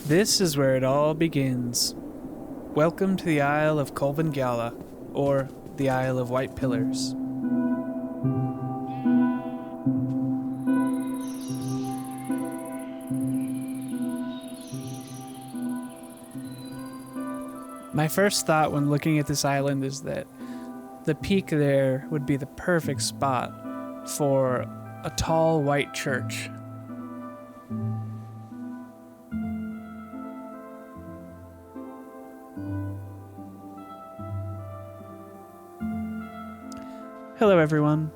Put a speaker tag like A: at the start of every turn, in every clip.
A: This is where it all begins. Welcome to the Isle of Colbhan Geala, or the Isle of White Pillars. My first thought when looking at this island is that the peak there would be the perfect spot for a tall white church. Hello everyone,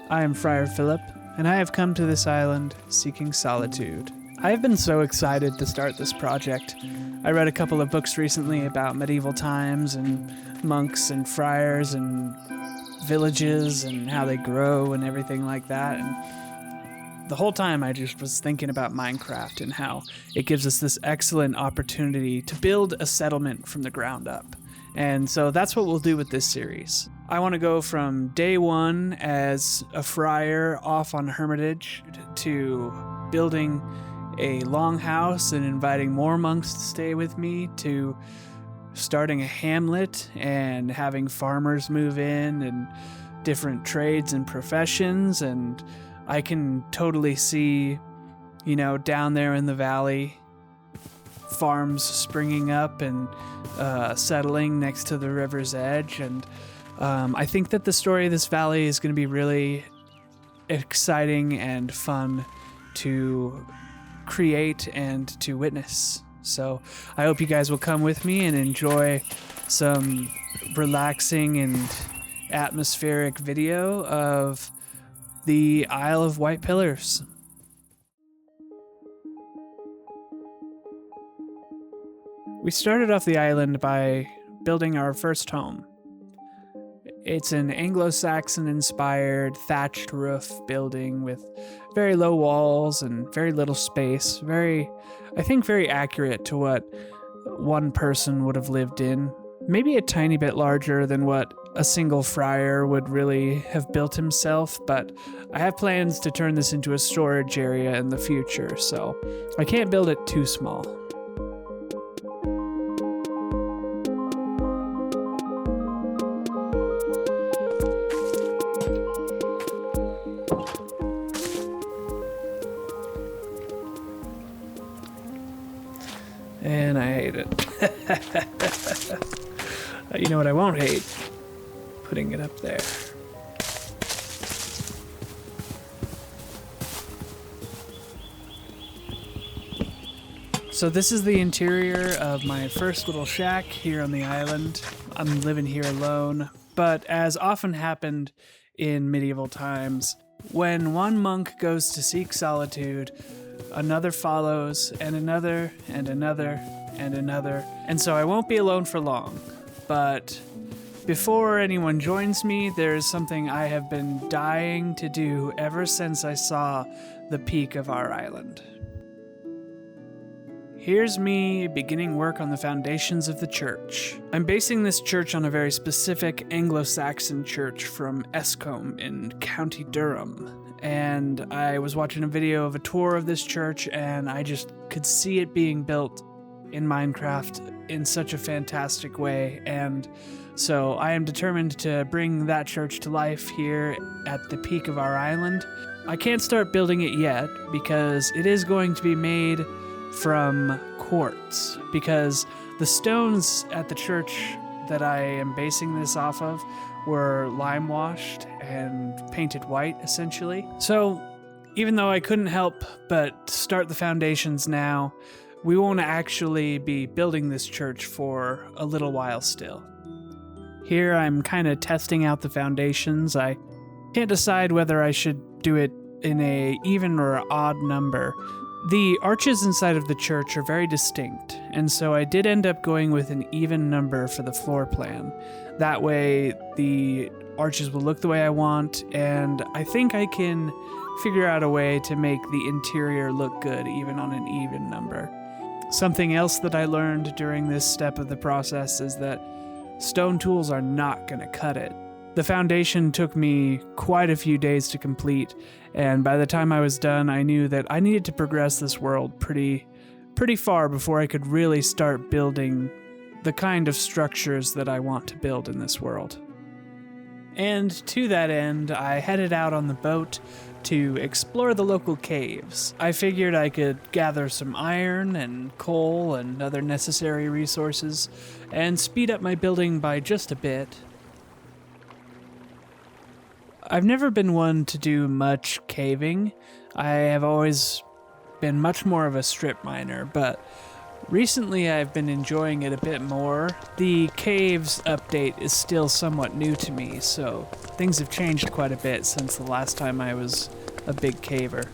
A: I am Friar Philip, and I have come to this island seeking solitude. I have been so excited to start this project. I read a couple of books recently about medieval times and monks and friars and villages and how they grow and everything like that. And the whole time I just was thinking about Minecraft and how it gives us this excellent opportunity to build a settlement from the ground up. And so that's what we'll do with this series. I want to go from day one as a friar off on hermitage to building a longhouse and inviting more monks to stay with me, to starting a hamlet and having farmers move in and different trades and professions. And I can totally see, down there in the valley, farms springing up and settling next to the river's edge. And I think that the story of this valley is going to be really exciting and fun to create and to witness. So I hope you guys will come with me and enjoy some relaxing and atmospheric video of the Isle of White Pillars. We started off the island by building our first home. It's an Anglo-Saxon inspired thatched roof building with very low walls and very little space. Very accurate to what one person would have lived in. Maybe a tiny bit larger than what a single friar would really have built himself, but I have plans to turn this into a storage area in the future, so I can't build it too small. And I hate it. You know what I won't hate? Putting it up there. So this is the interior of my first little shack here on the island. I'm living here alone, but as often happened in medieval times, when one monk goes to seek solitude, another follows, and another, and another, and another. And so I won't be alone for long. But before anyone joins me, there's something I have been dying to do ever since I saw the peak of our island. Here's me beginning work on the foundations of the church. I'm basing this church on a very specific Anglo-Saxon church from Escombe in County Durham. And I was watching a video of a tour of this church, and I just could see it being built in Minecraft in such a fantastic way. And so I am determined to bring that church to life here at the peak of our island. I can't start building it yet because it is going to be made from quartz, because the stones at the church that I am basing this off of were lime washed and painted white, essentially. So even though I couldn't help but start the foundations now, we won't actually be building this church for a little while still. Here I'm kind of testing out the foundations. I can't decide whether I should do it in a even or odd number. The arches inside of the church are very distinct, and so I did end up going with an even number for the floor plan. That way the arches will look the way I want, and I think I can figure out a way to make the interior look good even on an even number. Something else that I learned during this step of the process is that stone tools are not going to cut it. The foundation took me quite a few days to complete, and by the time I was done, I knew that I needed to progress this world pretty pretty far before I could really start building the kind of structures that I want to build in this world. And to that end, I headed out on the boat to explore the local caves. I figured I could gather some iron and coal and other necessary resources and speed up my building by just a bit. I've never been one to do much caving. I have always been much more of a strip miner, but recently I've been enjoying it a bit more. The caves update is still somewhat new to me, so things have changed quite a bit since the last time I was a big caver.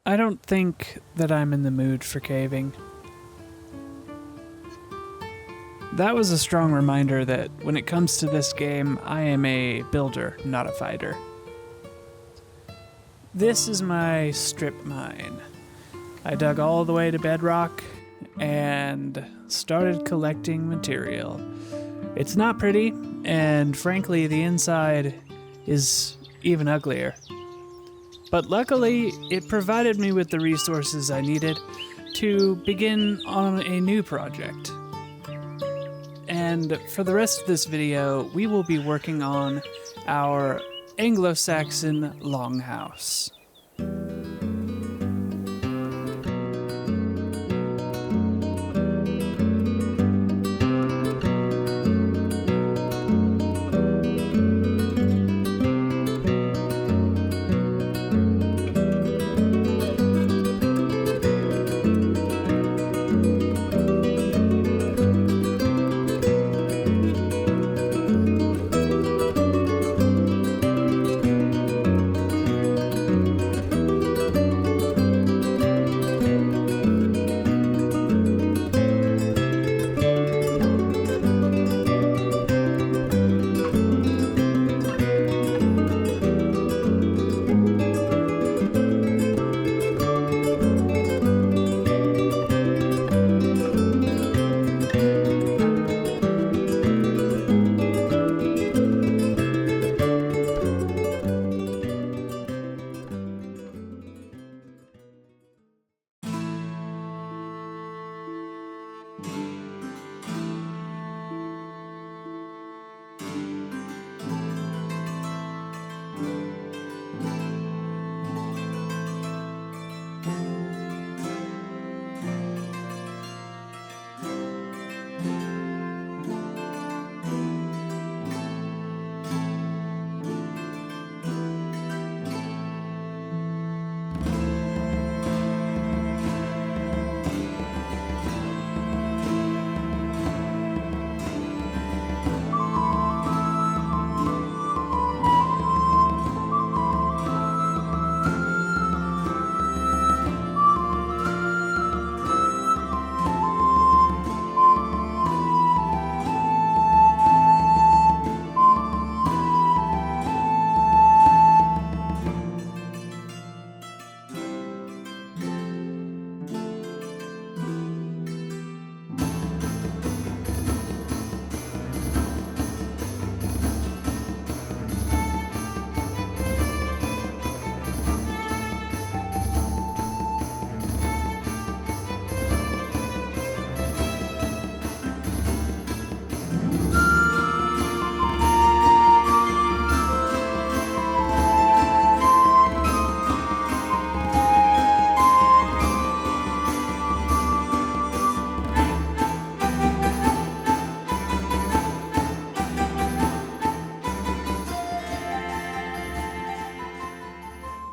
A: I don't think that I'm in the mood for caving. That was a strong reminder that when it comes to this game, I am a builder, not a fighter. This is my strip mine. I dug all the way to bedrock and started collecting material. It's not pretty, and frankly, the inside is even uglier. But luckily, it provided me with the resources I needed to begin on a new project. And for the rest of this video, we will be working on our Anglo-Saxon longhouse.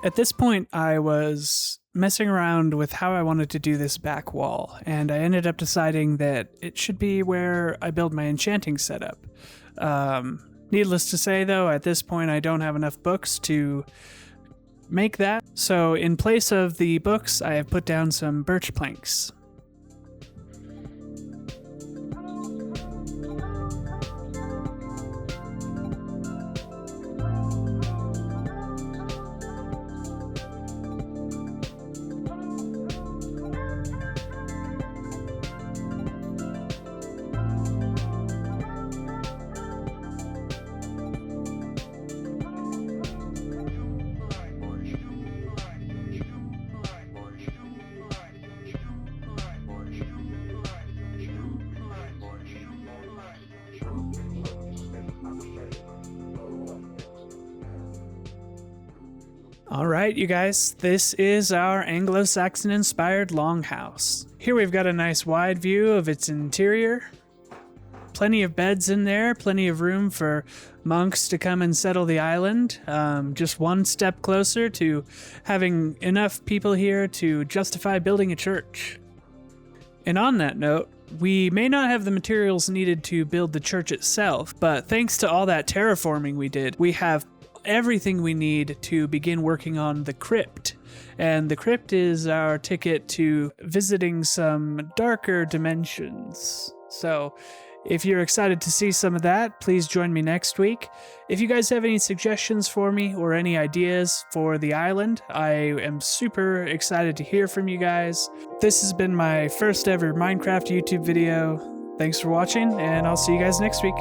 A: At this point, I was messing around with how I wanted to do this back wall, and I ended up deciding that it should be where I build my enchanting setup. Needless to say, though, at this point I don't have enough books to make that, so in place of the books, I have put down some birch planks. All right, you guys, this is our Anglo-Saxon inspired longhouse. Here we've got a nice wide view of its interior. Plenty of beds in there, plenty of room for monks to come and settle the island. Just one step closer to having enough people here to justify building a church. And on that note, we may not have the materials needed to build the church itself, but thanks to all that terraforming we did, we have everything we need to begin working on the crypt. And the crypt is our ticket to visiting some darker dimensions. So if you're excited to see some of that, please join me next week. If you guys have any suggestions for me or any ideas for the island, I am super excited to hear from you guys. This has been my first ever Minecraft YouTube video. Thanks for watching, and I'll see you guys next week.